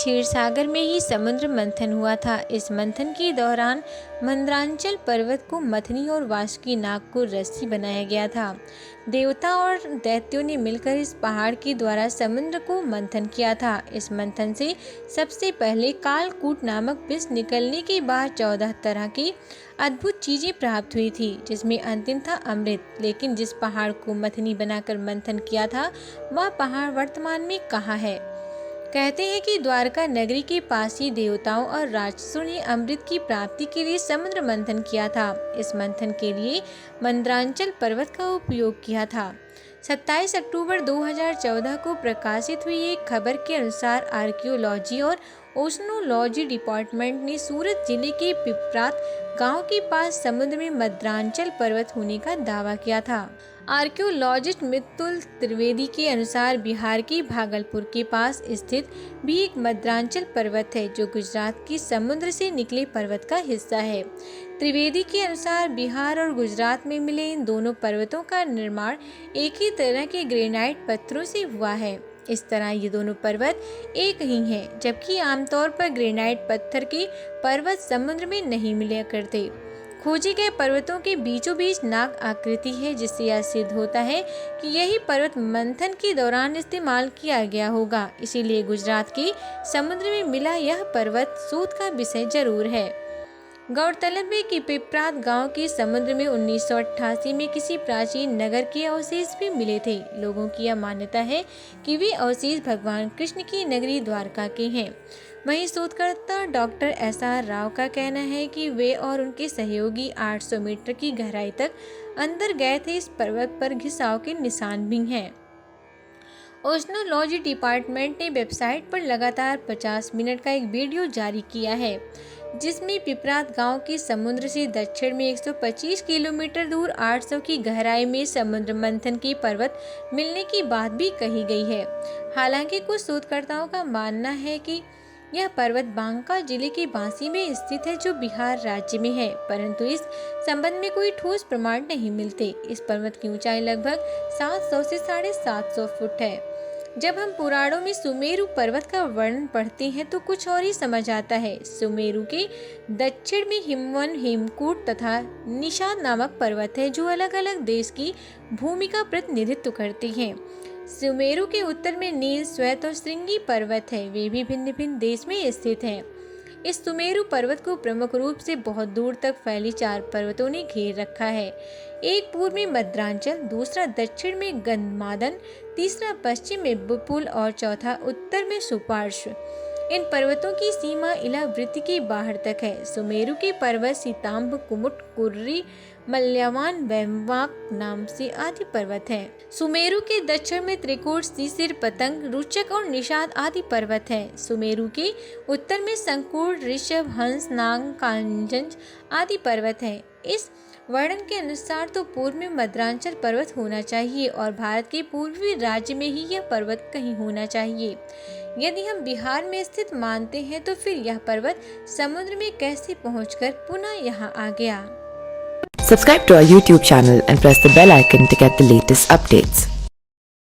क्षीरसागर में ही समुद्र मंथन हुआ था। इस मंथन के दौरान मंदरांचल पर्वत को मथनी और वासुकी नाग को रस्सी बनाया गया था। देवता और दैत्यों ने मिलकर इस पहाड़ के द्वारा समुद्र को मंथन किया था। इस मंथन से सबसे पहले कालकूट नामक विष निकलने के बाद 14 तरह की अद्भुत चीजें प्राप्त हुई थी, जिसमें अंतिम था अमृत। लेकिन जिस पहाड़ को मथनी बनाकर मंथन किया था वह पहाड़ वर्तमान में कहाँ है? कहते हैं कि द्वारका नगरी के पास ही देवताओं और राक्षसों ने अमृत की प्राप्ति के लिए समुद्र मंथन किया था। इस मंथन के लिए मंदरांचल पर्वत का उपयोग किया था। 27 अक्टूबर 2014 को प्रकाशित हुई एक खबर के अनुसार आर्कियोलॉजी और ओशनोलॉजी डिपार्टमेंट ने सूरत जिले के पिपरात गांव के पास समुद्र में मंदरांचल पर्वत होने का दावा किया था। आर्कियोलॉजिस्ट मित्तुल त्रिवेदी के अनुसार बिहार के भागलपुर के पास स्थित भी एक मंदरांचल पर्वत है, जो गुजरात के समुद्र से निकले पर्वत का हिस्सा है। त्रिवेदी के अनुसार बिहार और गुजरात में मिले इन दोनों पर्वतों का निर्माण एक ही तरह के ग्रेनाइट पत्थरों से हुआ है। इस तरह ये दोनों पर्वत एक ही हैं, जबकि आमतौर पर ग्रेनाइट पत्थर के पर्वत समुद्र में नहीं मिला करते। खोजे गए पर्वतों के बीचों बीच नाग आकृति है, जिससे यह सिद्ध होता है कि यही पर्वत मंथन के दौरान इस्तेमाल किया गया होगा। इसीलिए गुजरात के समुद्र में मिला यह पर्वत शोध का विषय जरूर है। गौरतलब है कि पिपरात गांव के समुद्र में 1988 में किसी प्राचीन नगर के अवशेष भी मिले थे। लोगों की यह मान्यता है कि वे अवशेष भगवान कृष्ण की नगरी द्वारका के हैं। वहीं शोधकर्ता डॉक्टर SR राव का कहना है कि वे और उनके सहयोगी 800 मीटर की गहराई तक अंदर गए थे। इस पर्वत पर घिसाव के निशान भी हैं। ओशनोलॉजी डिपार्टमेंट ने वेबसाइट पर लगातार 50 मिनट का एक वीडियो जारी किया है, जिसमें पिपरात गांव के समुद्र से दक्षिण में 125 किलोमीटर दूर 800 की गहराई में समुद्र मंथन की पर्वत मिलने की बात भी कही गई है। हालांकि कुछ शोधकर्ताओं का मानना है कि यह पर्वत बांका जिले के बांसी में स्थित है, जो बिहार राज्य में है, परंतु इस संबंध में कोई ठोस प्रमाण नहीं मिलते। इस पर्वत की ऊंचाई लगभग 700 से 750 फुट है। जब हम पुराणों में सुमेरु पर्वत का वर्णन पढ़ते हैं तो कुछ और ही समझ आता है। सुमेरु के दक्षिण में हिमवन, हेमकूट तथा निषाद नामक पर्वत है, जो अलग अलग देश की भूमि का प्रतिनिधित्व करते हैं। सुमेरु के उत्तर में नील, श्वेत और श्रृंगी पर्वत है, वे भी भिन्न भिन्न देश में स्थित हैं। इस सुमेरु पर्वत को प्रमुख रूप से बहुत दूर तक फैली 4 पर्वतों ने घेर रखा है। एक पूर्व में मद्रांचल, दूसरा दक्षिण में गंधमादन, तीसरा पश्चिम में बुपुल और चौथा उत्तर में सुपार्श्व। इन पर्वतों की सीमा इलावृत्ति के बाहर तक है। सुमेरु के पर्वत सीताम्ब, कुमुट, कुर्री, मल्यावान, वैमवाक नाम से आदि पर्वत हैं। सुमेरु के दक्षिण में त्रिकूट, सीसिर, पतंग, रुचक और निषाद आदि पर्वत हैं। सुमेरु के उत्तर में संकुल, ऋषभ, हंस, नाग, कांजंज आदि पर्वत हैं। इस वर्णन के अनुसार तो पूर्व में मद्रांचल पर्वत होना चाहिए और भारत के पूर्वी राज्य में ही यह पर्वत कहीं होना चाहिए। यदि हम बिहार में स्थित मानते हैं तो फिर यह पर्वत समुद्र में कैसे पहुंचकर पुनः यहाँ आ गया? Subscribe to our YouTube channel and press the bell icon to get the latest updates.